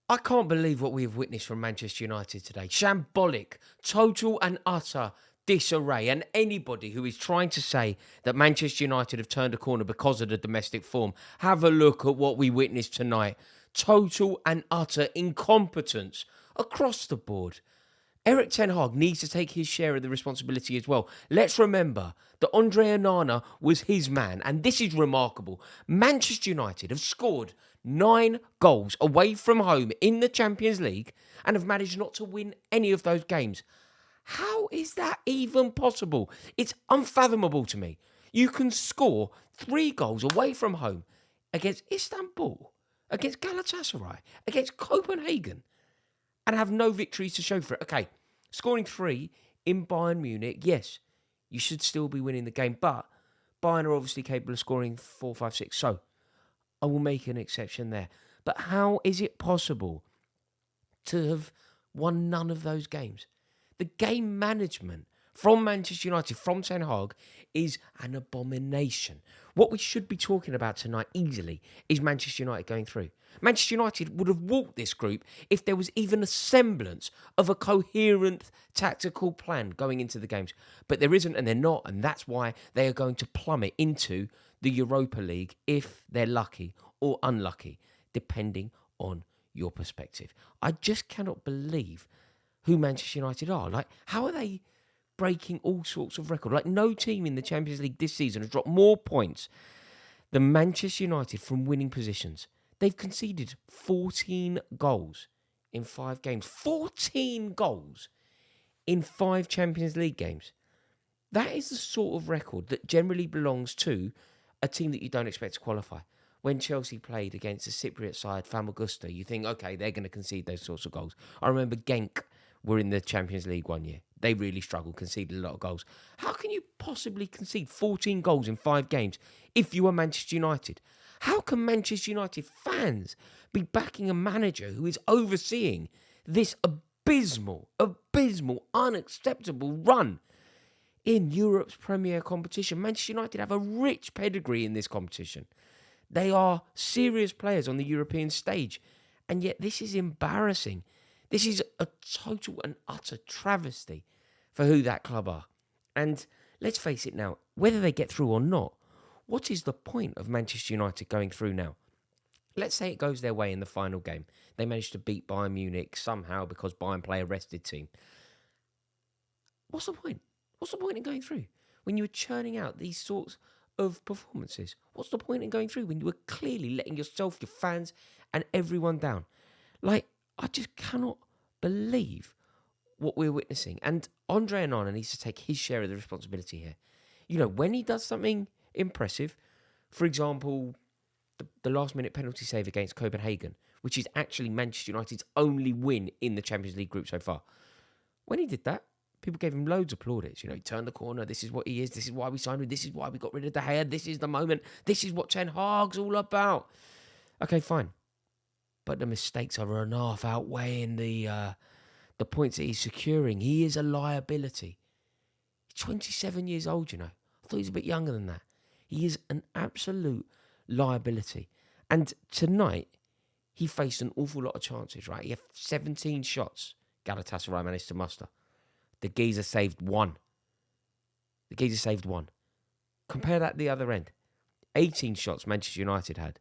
I can't believe what we have witnessed from Manchester United today. Shambolic, total and utter disarray. And anybody who is trying to say that Manchester United have turned a corner because of the domestic form, have a look at what we witnessed tonight. Total and utter incompetence across the board. Eric Ten Hag needs to take his share of the responsibility as well. Let's remember that Andre Onana was his man, and this is remarkable. Manchester United have scored 9 goals away from home in the Champions League and have managed not to win any of those games. How is that even possible? It's unfathomable to me. You can score 3 goals away from home against Istanbul, against Galatasaray, against Copenhagen, and have no victories to show for it. Okay, scoring 3 in Bayern Munich, yes, you should still be winning the game, but Bayern are obviously capable of scoring 4, 5, 6, so I will make an exception there. But how is it possible to have won none of those games? The game management from Manchester United, from Ten Hag, is an abomination. What we should be talking about tonight easily is Manchester United going through. Manchester United would have walked this group if there was even a semblance of a coherent tactical plan going into the games. But there isn't, and they're not, and that's why they are going to plummet into the Europa League if they're lucky or unlucky, depending on your perspective. I just cannot believe who Manchester United are. Like, how are they breaking all sorts of records? Like, no team in the Champions League this season has dropped more points than Manchester United from winning positions. They've conceded 14 goals in 5 games. 14 goals in 5 Champions League games. That is the sort of record that generally belongs to a team that you don't expect to qualify. When Chelsea played against a Cypriot side, Famagusta, you think, okay, they're going to concede those sorts of goals. I remember Genk were in the Champions League one year. They really struggled, conceded a lot of goals. How can you possibly concede 14 goals in 5 games if you are Manchester United? How can Manchester United fans be backing a manager who is overseeing this abysmal, unacceptable run in Europe's premier competition? Manchester United have a rich pedigree in this competition. They are serious players on the European stage. And yet this is embarrassing. This is a total and utter travesty for who that club are. And let's face it now, whether they get through or not, what is the point of Manchester United going through now? Let's say it goes their way in the final game. They manage to beat Bayern Munich somehow because Bayern play a rested team. What's the point? What's the point in going through when you were churning out these sorts of performances? What's the point in going through when you were clearly letting yourself, your fans, and everyone down? Like, I just cannot believe what we're witnessing. And Andre Onana needs to take his share of the responsibility here. You know, when he does something impressive, for example, the last-minute penalty save against Copenhagen, which is actually Manchester United's only win in the Champions League group so far. When he did that, people gave him loads of plaudits. You know, he turned the corner. This is what he is. This is why we signed him. This is why we got rid of De Gea. This is the moment. This is what Ten Hag's all about. Okay, fine. But the mistakes are enough outweighing the points that he's securing. He is a liability. He's 27 years old, you know. I thought he was a bit younger than that. He is an absolute liability. And tonight, he faced an awful lot of chances, right? He had 17 shots Galatasaray managed to muster. The geezer saved 1. Compare that to the other end. 18 shots Manchester United had.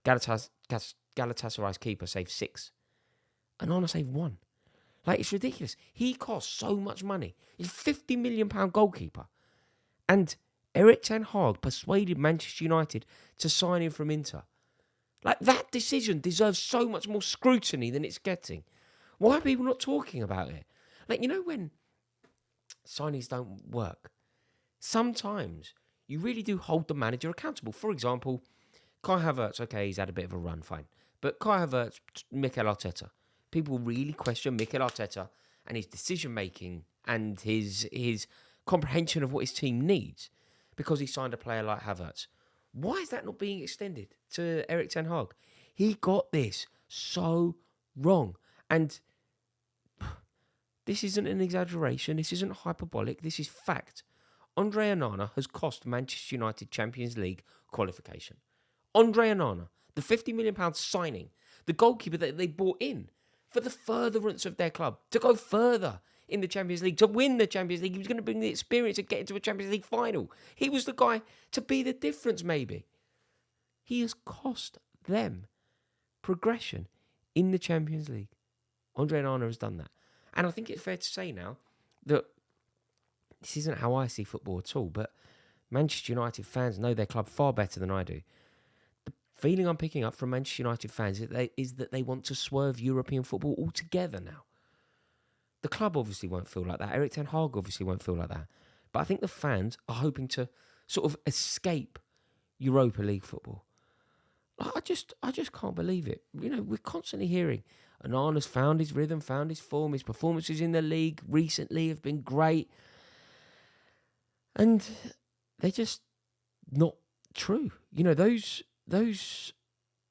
Galatasaray's keeper saved 6. And Onana saved 1. Like, it's ridiculous. He costs so much money. He's a £50 million goalkeeper. And Eric Ten Hag persuaded Manchester United to sign him from Inter. Like, that decision deserves so much more scrutiny than it's getting. Why are people not talking about it? Like, you know when signings don't work? Sometimes you really do hold the manager accountable. For example, Kai Havertz, okay, he's had a bit of a run, fine. But Kai Havertz, Mikel Arteta. People really question Mikel Arteta and his decision-making and his comprehension of what his team needs because he signed a player like Havertz. Why is that not being extended to Eric Ten Hag? He got this so wrong. And this isn't an exaggeration. This isn't hyperbolic. This is fact. Andre Onana has cost Manchester United Champions League qualification. Andre Onana, the £50 million signing the goalkeeper that they brought in for the furtherance of their club, to go further in the Champions League, to win the Champions League. He was going to bring the experience of getting to a Champions League final. He was the guy to be the difference, maybe. He has cost them progression in the Champions League. Andre Onana has done that. And I think it's fair to say now that this isn't how I see football at all, but Manchester United fans know their club far better than I do. The feeling I'm picking up from Manchester United fans is that they want to swerve European football altogether now. The club obviously won't feel like that. Erik ten Hag obviously won't feel like that. But I think the fans are hoping to sort of escape Europa League football. I just can't believe it. You know, we're constantly hearing Onana's found his rhythm, found his form. His performances in the league recently have been great. And they're just not true. You know, those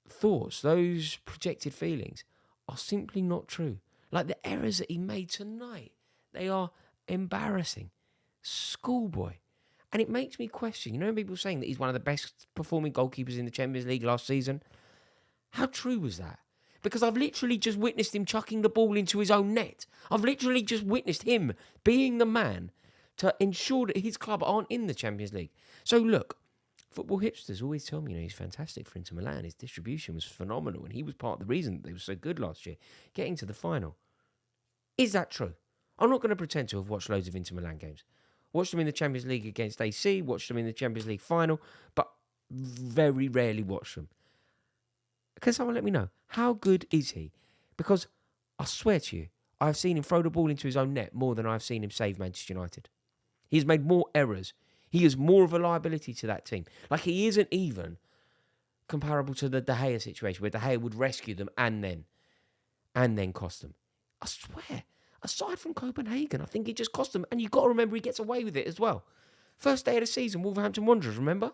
thoughts, those projected feelings are simply not true. Like the errors that he made tonight, they are embarrassing. Schoolboy. And it makes me question, you know, people saying that he's one of the best performing goalkeepers in the Champions League last season. How true was that? Because I've literally just witnessed him chucking the ball into his own net. I've literally just witnessed him being the man to ensure that his club aren't in the Champions League. So look, football hipsters always tell me, you know, he's fantastic for Inter Milan. His distribution was phenomenal, and he was part of the reason that they were so good last year, getting to the final. Is that true? I'm not going to pretend to have watched loads of Inter Milan games. Watched them in the Champions League against AC, watched them in the Champions League final, but very rarely watched them. Can someone let me know, how good is he? Because I swear to you, I've seen him throw the ball into his own net more than I've seen him save Manchester United. He's made more errors. He is more of a liability to that team. Like, he isn't even comparable to the De Gea situation, where De Gea would rescue them and then cost them. I swear, aside from Copenhagen, I think it just cost them. And you've got to remember, he gets away with it as well. First day of the season, Wolverhampton Wanderers, remember?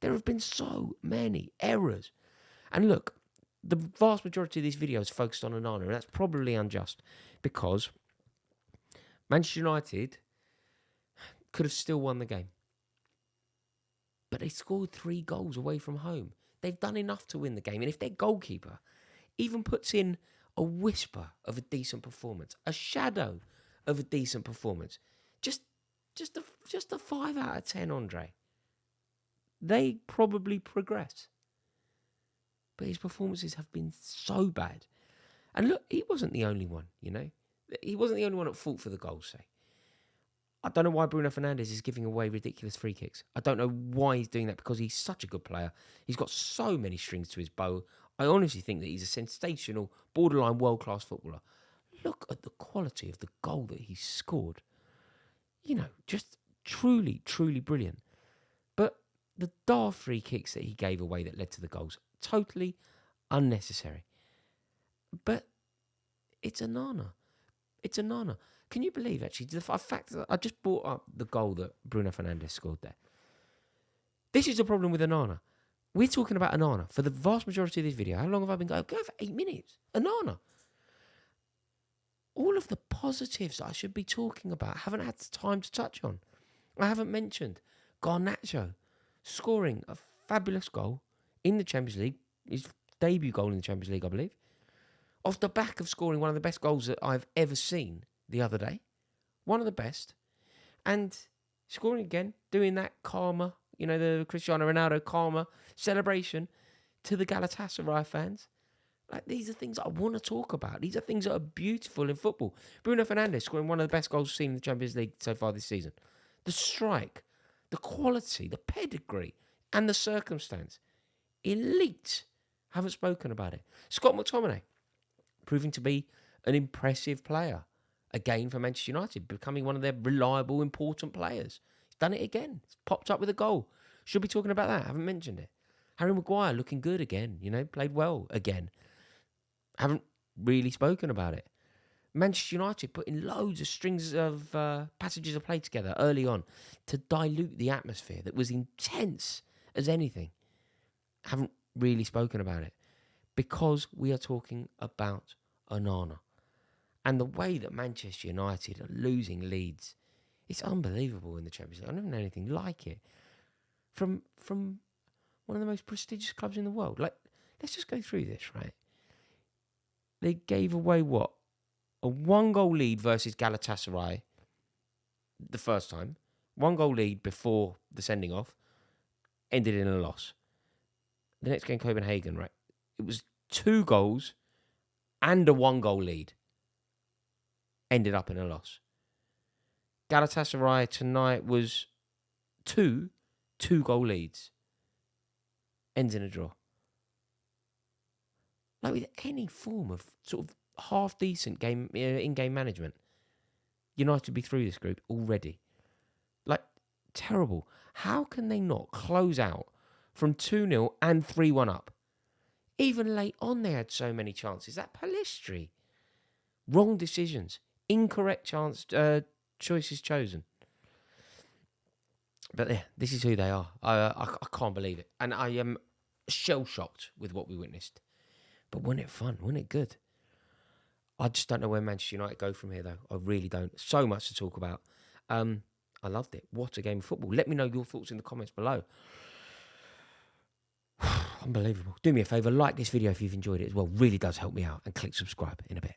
There have been so many errors. And look, the vast majority of these videos focused on Onana, and that's probably unjust, because Manchester United could have still won the game. But they scored 3 goals away from home. They've done enough to win the game. And if their goalkeeper even puts in a whisper of a decent performance, a shadow of a decent performance, just a 5 out of 10, Andre, they probably progress. But his performances have been so bad. And look, he wasn't the only one, you know. He wasn't the only one at fault for the goal's sake. I don't know why Bruno Fernandes is giving away ridiculous free kicks. I don't know why he's doing that, because he's such a good player. He's got so many strings to his bow. I honestly think that he's a sensational, borderline world-class footballer. Look at the quality of the goal that he scored. You know, just truly, truly brilliant. But the daft free kicks that he gave away that led to the goals, totally unnecessary. But it's Onana. It's Onana. Can you believe, actually, the fact that I just brought up the goal that Bruno Fernandes scored there? This is the problem with Onana. We're talking about Onana for the vast majority of this video. How long have I been going? Go for 8 minutes. Onana. All of the positives I should be talking about, I haven't had time to touch on. I haven't mentioned Garnacho scoring a fabulous goal in the Champions League, his debut goal in the Champions League, I believe, off the back of scoring one of the best goals that I've ever seen the other day. One of the best. And scoring again, doing that karma, you know, the Cristiano Ronaldo karma celebration to the Galatasaray fans. Like, these are things I want to talk about. These are things that are beautiful in football. Bruno Fernandes scoring one of the best goals seen in the Champions League so far this season. The strike, the quality, the pedigree, and the circumstance. Elite. Haven't spoken about it. Scott McTominay, proving to be an impressive player. Again for Manchester United, becoming one of their reliable, important players. He's done it again. He's popped up with a goal. Should be talking about that. Haven't mentioned it. Harry Maguire looking good again. You know, played well again. Haven't really spoken about it. Manchester United putting loads of strings of passages of play together early on to dilute the atmosphere that was intense as anything. Haven't really spoken about it, because we are talking about Onana. And the way that Manchester United are losing leads, it's unbelievable in the Champions League. I've never known anything like it. From one of the most prestigious clubs in the world. Like, let's just go through this, right? They gave away what? A 1-goal lead versus Galatasaray the first time. 1-goal lead before the sending off. Ended in a loss. The next game, Copenhagen, right? It was 2 goals and a 1-goal lead. Ended up in a loss. Galatasaray tonight was 2-goal leads. Ends in a draw. Like with any form of sort of half-decent game in-game management, United would be through this group already. Like, terrible. How can they not close out from 2-0 and 3-1 up? Even late on, they had so many chances. That Palistri. Wrong decisions. Incorrect choices chosen. But yeah, this is who they are. I can't believe it. And I am shell-shocked with what we witnessed. But wasn't it fun? Wasn't it good? I just don't know where Manchester United go from here, though. I really don't. So much to talk about. I loved it. What a game of football. Let me know your thoughts in the comments below. Unbelievable. Do me a favour, like this video if you've enjoyed it as well. Really does help me out. And click subscribe in a bit.